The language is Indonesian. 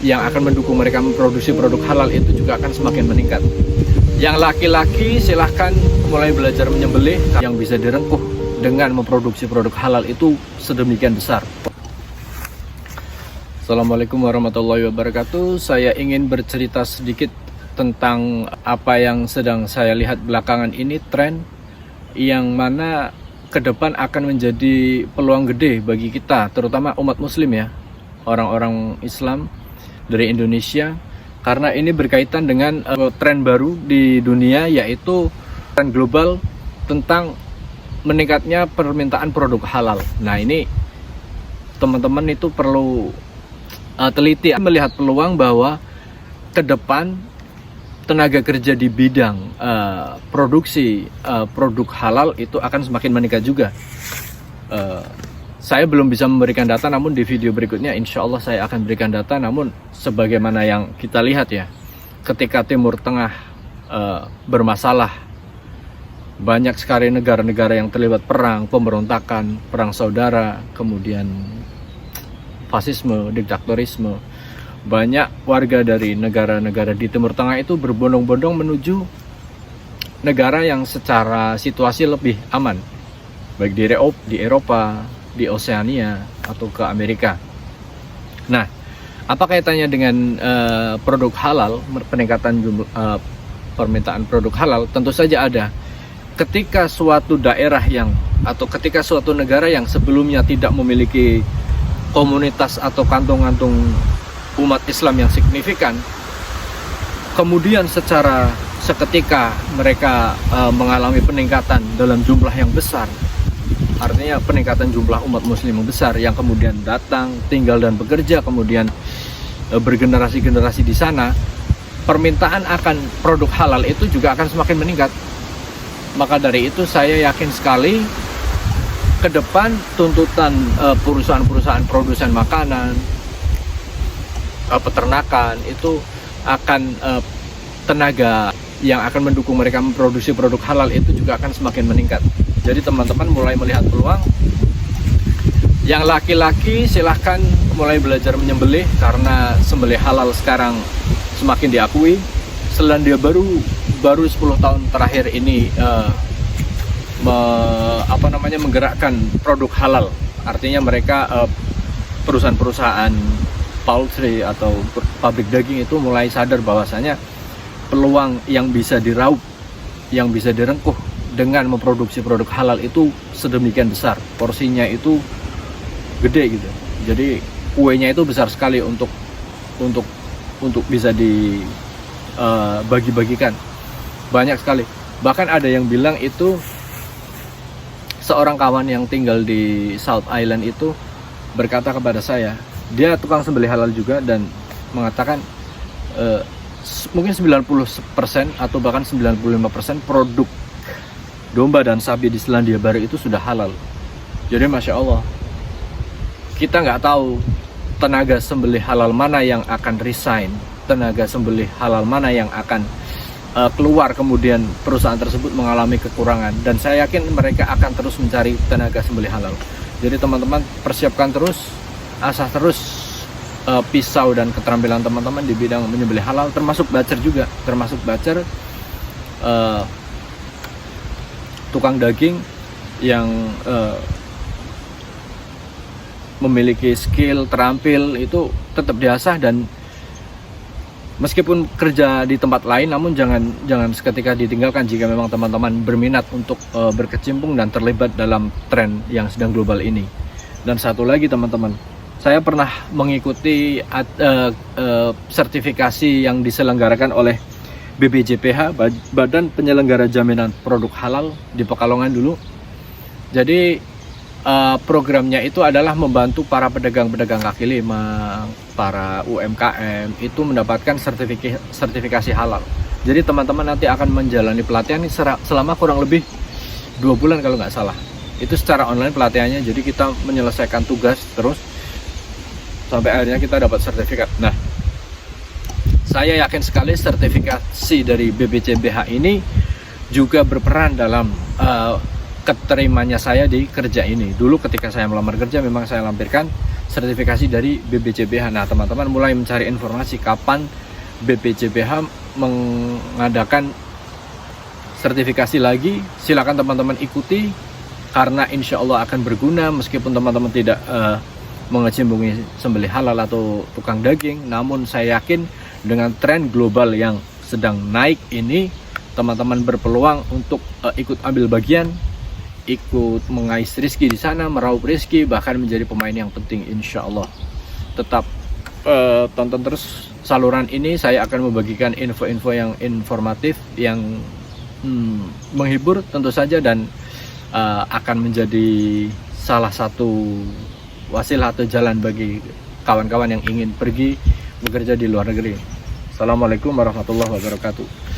yang akan mendukung mereka memproduksi produk halal itu juga akan semakin meningkat. Yang laki-laki silahkan mulai belajar menyembelih yang bisa direngkuh dengan memproduksi produk halal itu sedemikian besar. Assalamualaikum warahmatullahi wabarakatuh. Saya ingin bercerita sedikit tentang apa yang sedang saya lihat belakangan ini, tren yang mana ke depan akan menjadi peluang gede bagi kita, terutama umat muslim ya, orang-orang Islam dari Indonesia, karena ini berkaitan dengan tren baru di dunia, yaitu tren global tentang meningkatnya permintaan produk halal. Nah, ini teman-teman itu perlu teliti melihat peluang bahwa ke depan tenaga kerja di bidang produksi produk halal itu akan semakin meningkat juga. Saya belum bisa memberikan data, namun di video berikutnya insya Allah saya akan berikan data. Namun sebagaimana yang kita lihat ya, ketika Timur Tengah bermasalah, banyak sekali negara-negara yang terlibat perang, pemberontakan, perang saudara, kemudian fasisme, diktatorisme. Banyak warga dari negara-negara di Timur Tengah itu berbondong-bondong menuju negara yang secara situasi lebih aman, baik di Eropa, di Oseania, atau ke Amerika. Nah, apa kaitannya dengan produk halal, peningkatan permintaan produk halal? Tentu saja ada. Ketika suatu daerah atau ketika suatu negara yang sebelumnya tidak memiliki komunitas atau kantung-kantung umat Islam yang signifikan, kemudian seketika mereka mengalami peningkatan dalam jumlah yang besar, artinya peningkatan jumlah umat muslim yang besar yang kemudian datang, tinggal dan bekerja, kemudian bergenerasi-generasi di sana, permintaan akan produk halal itu juga akan semakin meningkat. Maka dari itu saya yakin sekali ke depan tuntutan perusahaan-perusahaan produsen makanan, peternakan itu akan tenaga yang akan mendukung mereka memproduksi produk halal itu juga akan semakin meningkat. Jadi teman-teman mulai melihat peluang. Yang laki-laki silahkan mulai belajar menyembelih, karena sembelih halal sekarang semakin diakui. Selandia baru 10 tahun terakhir ini menggerakkan produk halal. Artinya mereka perusahaan-perusahaan poultry atau pabrik daging itu mulai sadar bahwasanya peluang yang bisa diraup, yang bisa direngkuh dengan memproduksi produk halal itu sedemikian besar, porsinya itu gede gitu. Jadi kuenya itu besar sekali untuk bisa dibagi-bagikan. Banyak sekali. Bahkan ada yang bilang itu, seorang kawan yang tinggal di South Island itu berkata kepada saya, dia tukang sembelih halal juga, dan mengatakan mungkin 90% atau bahkan 95% produk domba dan sapi di Selandia Baru itu sudah halal. Jadi Masya Allah, kita nggak tahu tenaga sembelih halal mana yang akan resign, tenaga sembelih halal mana yang akan keluar, kemudian perusahaan tersebut mengalami kekurangan, dan saya yakin mereka akan terus mencari tenaga sembelih halal. Jadi teman-teman persiapkan terus, asah terus pisau dan keterampilan teman-teman di bidang menyembelih halal, termasuk bacer juga, termasuk bacer tukang daging yang memiliki skill, terampil, itu tetap diasah. Dan meskipun kerja di tempat lain, namun jangan seketika ditinggalkan jika memang teman-teman berminat untuk berkecimpung dan terlibat dalam tren yang sedang global ini. Dan satu lagi teman-teman, saya pernah mengikuti sertifikasi yang diselenggarakan oleh BPJPH, Badan Penyelenggara Jaminan Produk Halal, di Pekalongan dulu. Jadi programnya itu adalah membantu para pedagang-pedagang kaki lima, para UMKM itu mendapatkan sertifikasi halal. Jadi teman-teman nanti akan menjalani pelatihan ini selama kurang lebih 2 bulan kalau nggak salah. Itu secara online pelatihannya, jadi kita menyelesaikan tugas terus sampai akhirnya kita dapat sertifikat. Nah, saya yakin sekali sertifikasi dari BPJPH ini juga berperan dalam keterimanya saya di kerja ini. Dulu ketika saya melamar kerja memang saya lampirkan sertifikasi dari BPJPH. Nah, teman-teman mulai mencari informasi kapan BPJPH mengadakan sertifikasi lagi. Silakan teman-teman ikuti, karena insya Allah akan berguna. Meskipun teman-teman tidak mengecimpungi sembelih halal atau tukang daging, namun saya yakin dengan tren global yang sedang naik ini, teman-teman berpeluang untuk ikut ambil bagian, ikut mengais rezeki di sana, meraup rezeki, bahkan menjadi pemain yang penting insya Allah. Tetap tonton terus saluran ini. Saya akan membagikan info-info yang informatif, yang menghibur tentu saja, dan akan menjadi salah satu wasilah atau jalan bagi kawan-kawan yang ingin pergi bekerja di luar negeri. Assalamualaikum warahmatullahi wabarakatuh.